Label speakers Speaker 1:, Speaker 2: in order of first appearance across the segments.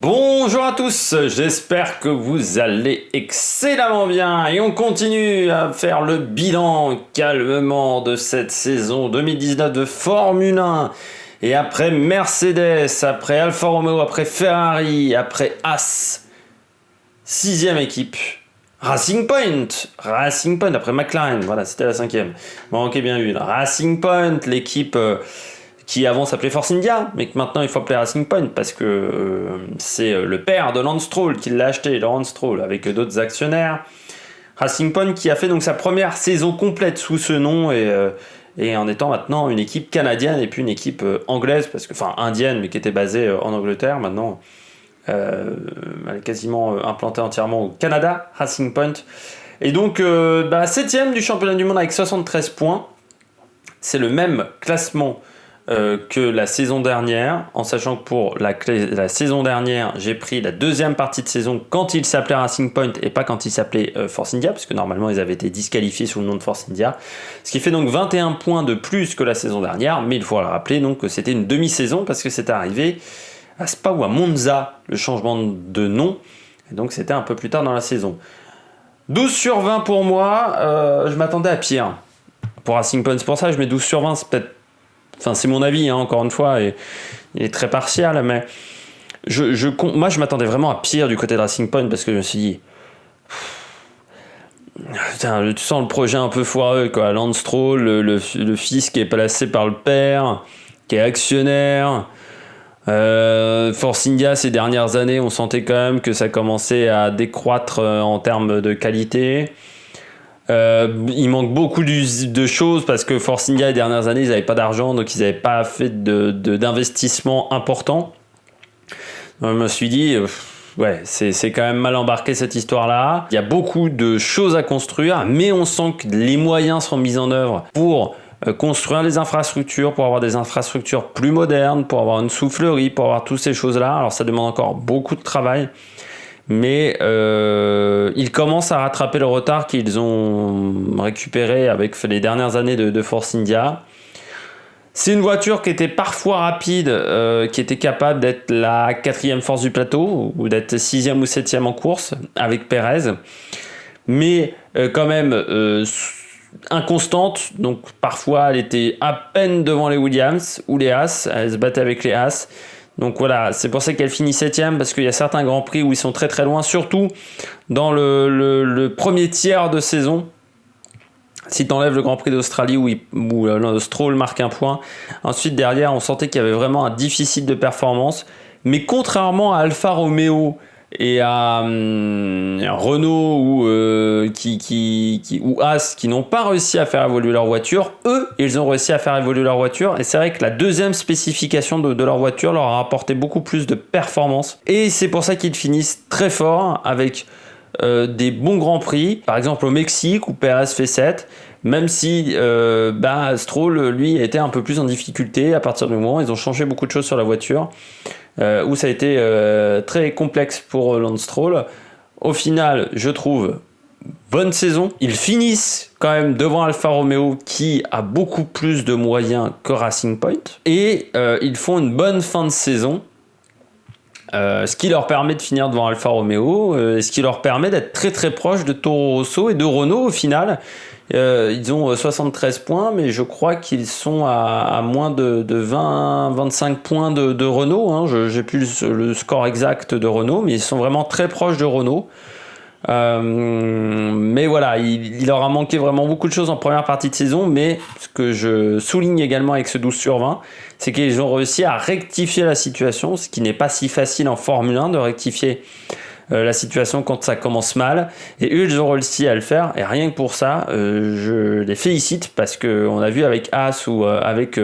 Speaker 1: Bonjour à tous, j'espère que vous allez excellemment bien et on continue à faire le bilan calmement de cette saison 2019 de Formule 1. Et après Mercedes, après Alfa Romeo, après Ferrari, après Haas, sixième équipe, Racing Point après McLaren, voilà c'était la cinquième, manquait bien une, Racing Point, l'équipe qui avant s'appelait Force India, mais que maintenant il faut appeler Racing Point parce que c'est le père de Lance Stroll qui l'a acheté, Lawrence Stroll, avec d'autres actionnaires. Racing Point qui a fait donc sa première saison complète sous ce nom et en étant maintenant une équipe canadienne et puis une équipe anglaise, enfin indienne, mais qui était basée en Angleterre. Maintenant, elle est quasiment implantée entièrement au Canada, Racing Point. Et donc, septième du championnat du monde avec 73 points. C'est le même classement que la saison dernière, en sachant que pour la saison dernière, j'ai pris la deuxième partie de saison quand il s'appelait Racing Point et pas quand il s'appelait Force India, parce que normalement ils avaient été disqualifiés sous le nom de Force India, ce qui fait donc 21 points de plus que la saison dernière, mais il faut le rappeler donc que c'était une demi-saison parce que c'était arrivé à Spa ou à Monza, le changement de nom, et donc c'était un peu plus tard dans la saison. 12 sur 20 pour moi, je m'attendais à pire. Pour Racing Point, c'est pour ça que je mets 12 sur 20, c'est peut-être... Enfin, c'est mon avis, hein, encore une fois, et il est très partial, mais moi, je m'attendais vraiment à pire du côté de Racing Point parce que je me suis dit, putain, tu sens le projet un peu foireux, quoi. Lance Stroll, le fils qui est placé par le père, qui est actionnaire. Force India, ces dernières années, on sentait quand même que ça commençait à décroître en termes de qualité. Il manque beaucoup de choses parce que Force India les dernières années ils n'avaient pas d'argent, donc ils n'avaient pas fait d'investissement important. Donc, je me suis dit ouais, c'est quand même mal embarqué cette histoire là. Il y a beaucoup de choses à construire, mais on sent que les moyens sont mis en œuvre pour construire les infrastructures, pour avoir des infrastructures plus modernes, pour avoir une soufflerie, pour avoir toutes ces choses là. Alors ça demande encore beaucoup de travail, mais ils commencent à rattraper le retard qu'ils ont récupéré avec les dernières années de Force India. C'est une voiture qui était parfois rapide, qui était capable d'être la quatrième force du plateau, ou d'être sixième ou septième en course, avec Perez. Mais quand même inconstante, donc parfois elle était à peine devant les Williams ou les Haas, elle se battait avec les Haas. Donc voilà, c'est pour ça qu'elle finit 7ème, parce qu'il y a certains Grands Prix où ils sont très très loin, surtout dans le premier tiers de saison. Si tu enlèves le Grand Prix d'Australie où Stroll marque un point, ensuite derrière on sentait qu'il y avait vraiment un déficit de performance. Mais contrairement à Alfa Romeo et à Renault ou Haas qui n'ont pas réussi à faire évoluer leur voiture, eux ils ont réussi à faire évoluer leur voiture, et c'est vrai que la deuxième spécification de leur voiture leur a apporté beaucoup plus de performance, et c'est pour ça qu'ils finissent très fort avec des bons grands prix, par exemple au Mexique où Perez fait 7, même si Stroll lui a été un peu plus en difficulté à partir du moment où ils ont changé beaucoup de choses sur la voiture, où ça a été très complexe pour Lance Stroll. Au final, je trouve bonne saison. Ils finissent quand même devant Alfa Romeo qui a beaucoup plus de moyens que Racing Point, et ils font une bonne fin de saison. Ce qui leur permet de finir devant Alfa Romeo, ce qui leur permet d'être très très proche de Toro Rosso et de Renault au final. Ils ont 73 points, mais je crois qu'ils sont à moins de 20-25 points de Renault. Hein. J'ai plus le score exact de Renault, mais ils sont vraiment très proches de Renault. Mais voilà, il leur a manqué vraiment beaucoup de choses en première partie de saison, mais ce que je souligne également avec ce 12 sur 20, c'est qu'ils ont réussi à rectifier la situation, ce qui n'est pas si facile en Formule 1 de rectifier la situation quand ça commence mal, et eux ils ont réussi à le faire, et rien que pour ça je les félicite, parce qu'on a vu avec Haas ou avec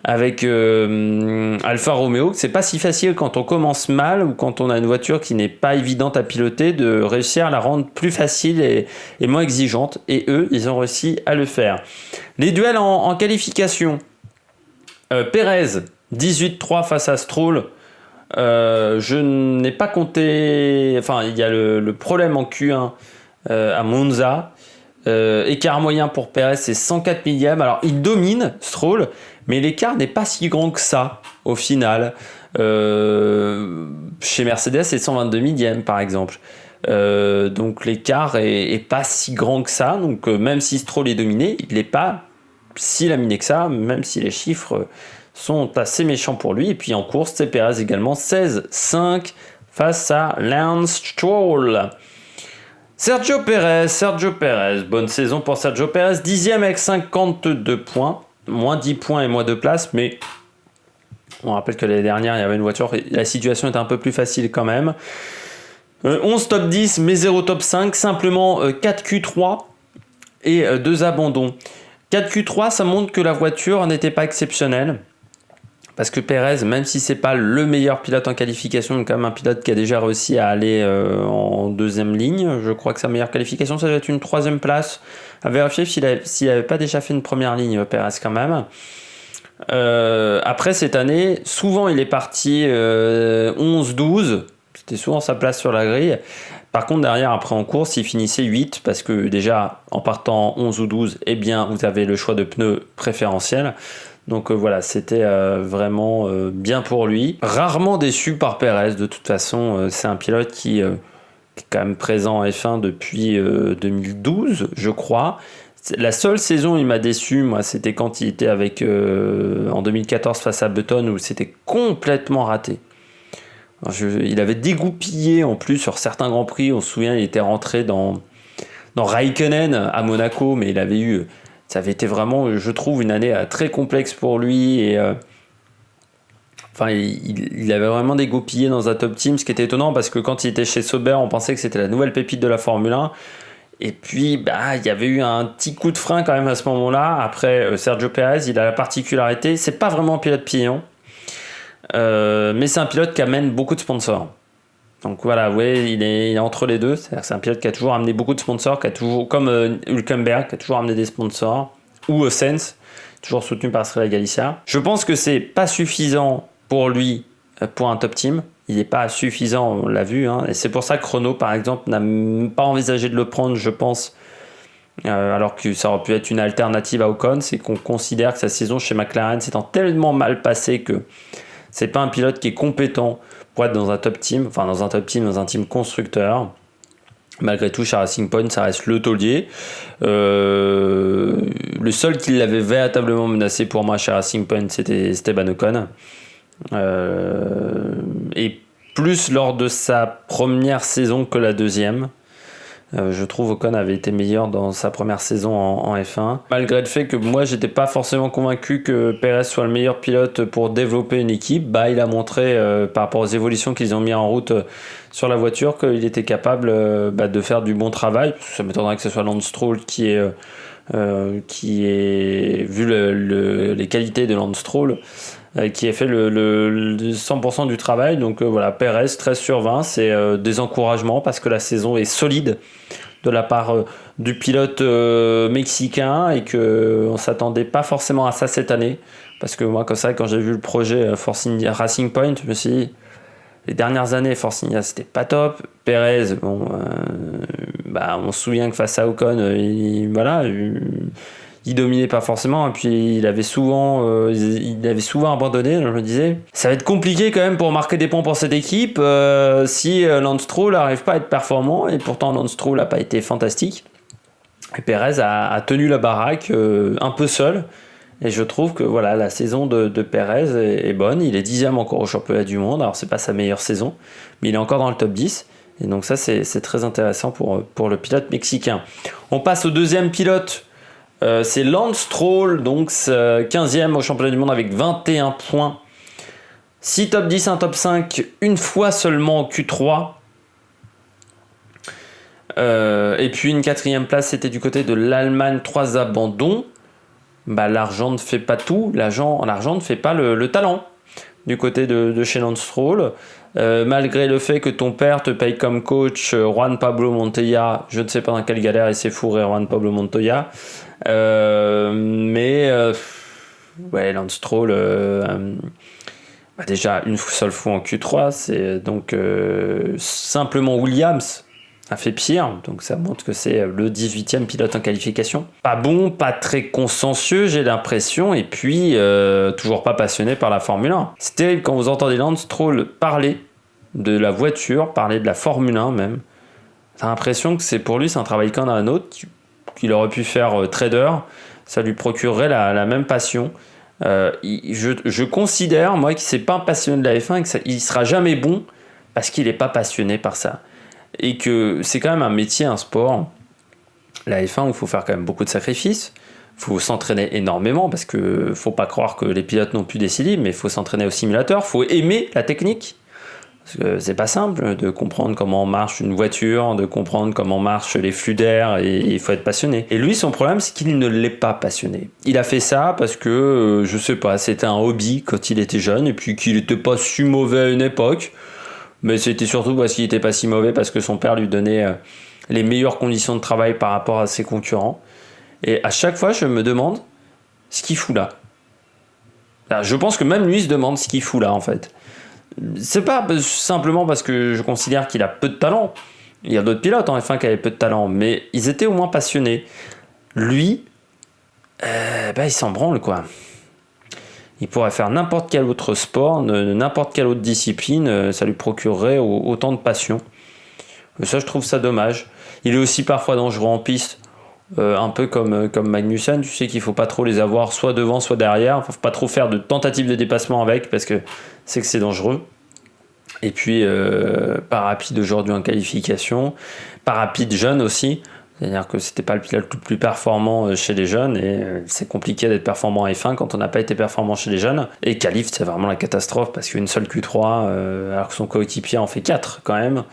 Speaker 1: Alfa Romeo que c'est pas si facile quand on commence mal ou quand on a une voiture qui n'est pas évidente à piloter de réussir à la rendre plus facile et moins exigeante, et eux ils ont réussi à le faire. Les duels en qualification, Perez 18-3 face à Stroll. Je n'ai pas compté, enfin il y a le problème en Q1 à Monza, écart moyen pour Perez c'est 104 millièmes, alors il domine Stroll, mais l'écart n'est pas si grand que ça au final. Chez Mercedes, c'est 122 millième par exemple. Donc l'écart est pas si grand que ça. Donc même si Stroll est dominé, il n'est pas si laminé que ça, même si les chiffres sont assez méchants pour lui. Et puis en course, c'est Perez également 16-5 face à Lance Stroll. Sergio Perez, bonne saison pour Sergio Perez, 10e avec 52 points, moins 10 points et moins de place, mais on rappelle que l'année dernière, il y avait une voiture, la situation était un peu plus facile quand même. 11 top 10, mais 0 top 5, simplement 4 Q3 et 2 abandons. 4 Q3, ça montre que la voiture n'était pas exceptionnelle. Parce que Perez, même si c'est pas le meilleur pilote en qualification, c'est quand même un pilote qui a déjà réussi à aller en deuxième ligne. Je crois que sa meilleure qualification, ça doit être une 3e place. À vérifier s'il n'avait pas déjà fait une première ligne, Perez quand même. Après cette année, souvent il est parti 11-12. C'était souvent sa place sur la grille. Par contre, derrière, après en course, il finissait 8 parce que déjà, en partant 11 ou 12, eh bien, vous avez le choix de pneus préférentiels. Donc voilà, c'était vraiment bien pour lui. Rarement déçu par Perez, de toute façon. C'est un pilote qui est quand même présent en F1 depuis 2012, je crois. La seule saison où il m'a déçu, moi, c'était quand il était en 2014 face à Button, où c'était complètement raté. Il avait dégoupillé en plus sur certains Grands Prix. On se souvient, il était rentré dans Raikkonen à Monaco, mais ça avait été vraiment, je trouve, une année très complexe pour lui. Et il avait vraiment dégoupillé dans un top team, ce qui était étonnant parce que quand il était chez Sauber, on pensait que c'était la nouvelle pépite de la Formule 1. Et puis, il y avait eu un petit coup de frein quand même à ce moment-là. Après, Sergio Perez, il a la particularité, c'est pas vraiment un pilote pion. Mais c'est un pilote qui amène beaucoup de sponsors. Donc voilà, il est entre les deux. C'est-à-dire que c'est un pilote qui a toujours amené beaucoup de sponsors, qui a toujours, comme Hülkenberg, qui a toujours amené des sponsors, ou Sens, toujours soutenu par Estrella Galicia. Je pense que c'est pas suffisant pour lui, pour un top team. Il n'est pas suffisant, on l'a vu. Et c'est pour ça que Renault, par exemple, n'a même pas envisagé de le prendre, je pense. Alors que ça aurait pu être une alternative à Ocon. C'est qu'on considère que sa saison chez McLaren s'étant tellement mal passée que c'est pas un pilote qui est compétent pour être dans un top team, dans un team constructeur. Malgré tout, chez Racing Point, ça reste le taulier. Le seul qui l'avait véritablement menacé pour moi chez Racing Point, c'était Esteban Ocon. Et plus lors de sa première saison que la deuxième. Je trouve Ocon avait été meilleur dans sa première saison en F1. Malgré le fait que moi, j'étais pas forcément convaincu que Perez soit le meilleur pilote pour développer une équipe, il a montré par rapport aux évolutions qu'ils ont mis en route sur la voiture qu'il était capable de faire du bon travail. Ça m'étonnerait que ce soit Lance Stroll qui est vu les qualités de Lance Stroll, qui a fait le 100% du travail. Donc voilà, Perez 13/20, c'est des encouragements parce que la saison est solide de la part du pilote mexicain et qu'on ne s'attendait pas forcément à ça cette année. Parce que moi, quand j'ai vu le projet Force India Racing Point, je me suis dit, les dernières années, Force India, c'était pas top. Perez, on se souvient que face à Ocon, il dominait pas forcément, et puis il avait souvent abandonné. Donc je me disais, ça va être compliqué quand même pour marquer des points pour cette équipe si Lance Stroll n'arrive pas à être performant, et pourtant Lance Stroll n'a pas été fantastique. Et Perez a tenu la baraque un peu seul, et je trouve que voilà, la saison de Perez est bonne. Il est 10e encore au championnat du monde, alors c'est pas sa meilleure saison, mais il est encore dans le top 10. Et donc ça c'est très intéressant pour le pilote mexicain. On passe au deuxième pilote. C'est Lance Stroll, donc 15e au championnat du monde avec 21 points. 6 top 10, 1 top 5, une fois seulement au Q3. Et puis une 4e place, c'était du côté de l'Allemagne, 3 abandons. L'argent ne fait pas tout, l'argent ne fait pas le talent du côté de chez Lance Stroll. Malgré le fait que ton père te paye comme coach Juan Pablo Montoya, je ne sais pas dans quelle galère il s'est fourré Juan Pablo Montoya. Lance Stroll déjà une seule fois en Q3, c'est donc simplement Williams a fait pire, donc ça montre que c'est le 18e pilote en qualification. Pas bon, pas très consciencieux, j'ai l'impression, et puis toujours pas passionné par la Formule 1. C'est terrible quand vous entendez Lance Stroll parler de la voiture, parler de la Formule 1 même. T'as l'impression que pour lui, c'est un travail qu'un un autre, qu'il aurait pu faire trader, ça lui procurerait la même passion. Je considère, moi, qu'il n'est pas un passionné de la F1 et qu'il ne sera jamais bon parce qu'il n'est pas passionné par ça. Et que c'est quand même un métier, un sport. La F1, où il faut faire quand même beaucoup de sacrifices. Il faut s'entraîner énormément parce qu'il ne faut pas croire que les pilotes n'ont plus des cylindres, mais il faut s'entraîner au simulateur. Il faut aimer la technique. Parce que c'est pas simple de comprendre comment marche une voiture, de comprendre comment marchent les flux d'air, et il faut être passionné. Et lui, son problème, c'est qu'il ne l'est pas passionné. Il a fait ça parce que, je sais pas, c'était un hobby quand il était jeune, et puis qu'il était pas si mauvais à une époque. Mais c'était surtout parce qu'il était pas si mauvais, parce que son père lui donnait les meilleures conditions de travail par rapport à ses concurrents. Et à chaque fois, je me demande ce qu'il fout là. Alors, je pense que même lui se demande ce qu'il fout là, en fait. C'est pas simplement parce que je considère qu'il a peu de talent. Il y a d'autres pilotes en F1 qui avaient peu de talent, mais ils étaient au moins passionnés. Lui, il s'en branle, quoi. Il pourrait faire n'importe quel autre sport, n'importe quelle autre discipline, ça lui procurerait autant de passion. Et ça, je trouve ça dommage. Il est aussi parfois dangereux en piste, un peu comme Magnussen. Tu sais qu'il faut pas trop les avoir soit devant, soit derrière. Il faut pas trop faire de tentatives de dépassement avec, parce que c'est dangereux. Et puis, pas rapide aujourd'hui en qualification, pas rapide jeune aussi. C'est-à-dire que c'était pas le pilote le plus performant chez les jeunes, et c'est compliqué d'être performant en F1 quand on n'a pas été performant chez les jeunes. Et qualif, c'est vraiment la catastrophe, parce qu'une seule Q3, alors que son coéquipier en fait 4 quand même.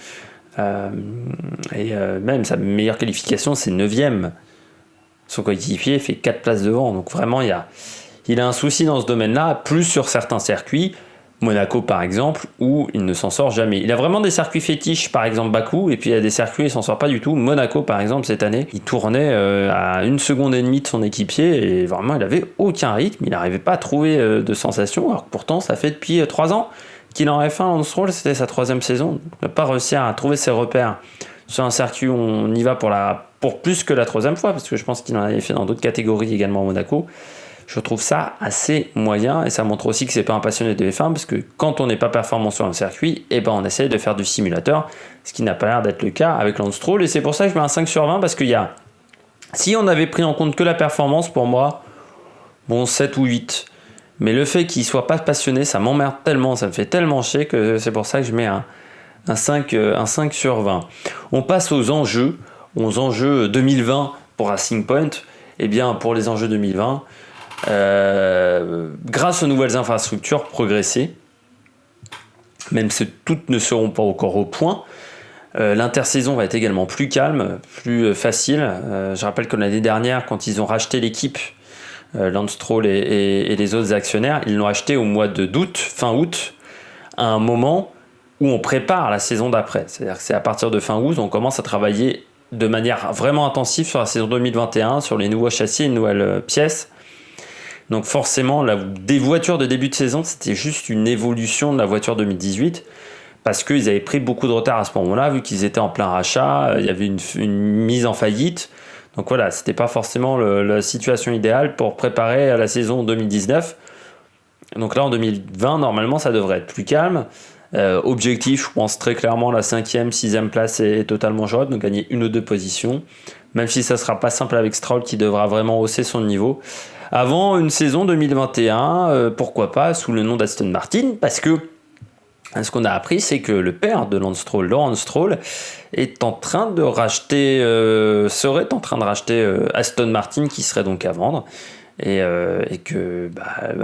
Speaker 1: Même sa meilleure qualification, c'est 9ème. Son coéquipier fait 4 places devant. Donc vraiment, il a un souci dans ce domaine-là, plus sur certains circuits. Monaco par exemple, où il ne s'en sort jamais. Il a vraiment des circuits fétiches, par exemple Bakou, et puis il y a des circuits où il s'en sort pas du tout. Monaco par exemple, cette année, il tournait à 1,5 seconde de son équipier, et vraiment il avait aucun rythme, il n'arrivait pas à trouver de sensations, alors que pourtant ça fait depuis 3 ans qu'il est en F1. Lance Stroll, c'était sa 3e saison. Il n'a pas réussi à trouver ses repères sur un circuit où on y va pour plus que la 3e fois, parce que je pense qu'il en avait fait dans d'autres catégories également à Monaco. Je trouve ça assez moyen, et ça montre aussi que c'est pas un passionné de F1, parce que quand on n'est pas performant sur un circuit, on essaye de faire du simulateur, ce qui n'a pas l'air d'être le cas avec Lance Stroll, et c'est pour ça que je mets un 5 sur 20, parce si on avait pris en compte que la performance, pour moi, 7 ou 8. Mais le fait qu'il soit pas passionné, ça m'emmerde tellement, ça me fait tellement chier, que c'est pour ça que je mets un 5 sur 20. On passe aux enjeux 2020 pour Racing Point. Pour les enjeux 2020, grâce aux nouvelles infrastructures, progresser, même si toutes ne seront pas encore au point. L'intersaison va être également plus calme, plus facile. Je rappelle que l'année dernière, quand ils ont racheté l'équipe, Lance Stroll et les autres actionnaires, ils l'ont acheté au mois d'août, fin août, à un moment où on prépare la saison d'après. C'est-à-dire que c'est à partir de fin août, on commence à travailler de manière vraiment intensive sur la saison 2021, sur les nouveaux châssis, les nouvelles pièces. Donc forcément, des voitures de début de saison, c'était juste une évolution de la voiture 2018, parce qu'ils avaient pris beaucoup de retard à ce moment-là, vu qu'ils étaient en plein rachat, il y avait une mise en faillite. Donc voilà, c'était pas forcément la situation idéale pour préparer à la saison 2019. Donc là, en 2020, normalement, ça devrait être plus calme. Objectif, je pense très clairement, la 5e, 6e place est totalement jouable, donc gagner 1 ou 2 positions, même si ça sera pas simple avec Stroll, qui devra vraiment hausser son niveau avant une saison 2021, pourquoi pas sous le nom d'Aston Martin, parce que ce qu'on a appris, c'est que le père de Lance Stroll, Lawrence Stroll, serait en train de racheter Aston Martin, qui serait donc à vendre. Et que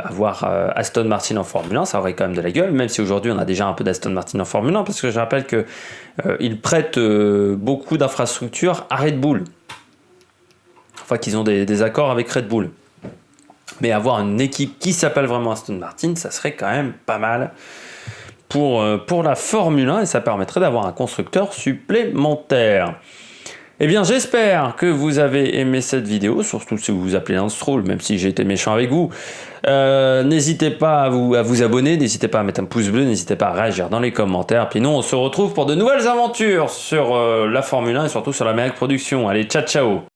Speaker 1: avoir Aston Martin en Formule 1, ça aurait quand même de la gueule, même si aujourd'hui on a déjà un peu d'Aston Martin en Formule 1, parce que je rappelle qu'ils prêtent beaucoup d'infrastructures à Red Bull. Enfin, qu'ils ont des accords avec Red Bull. Mais avoir une équipe qui s'appelle vraiment Aston Martin, ça serait quand même pas mal pour la Formule 1, et ça permettrait d'avoir un constructeur supplémentaire. Eh bien, j'espère que vous avez aimé cette vidéo, surtout si vous vous appelez Lance Stroll, même si j'ai été méchant avec vous. N'hésitez pas à vous abonner, n'hésitez pas à mettre un pouce bleu, n'hésitez pas à réagir dans les commentaires. Puis nous, on se retrouve pour de nouvelles aventures sur la Formule 1 et surtout sur la Merck Production. Allez, ciao, ciao!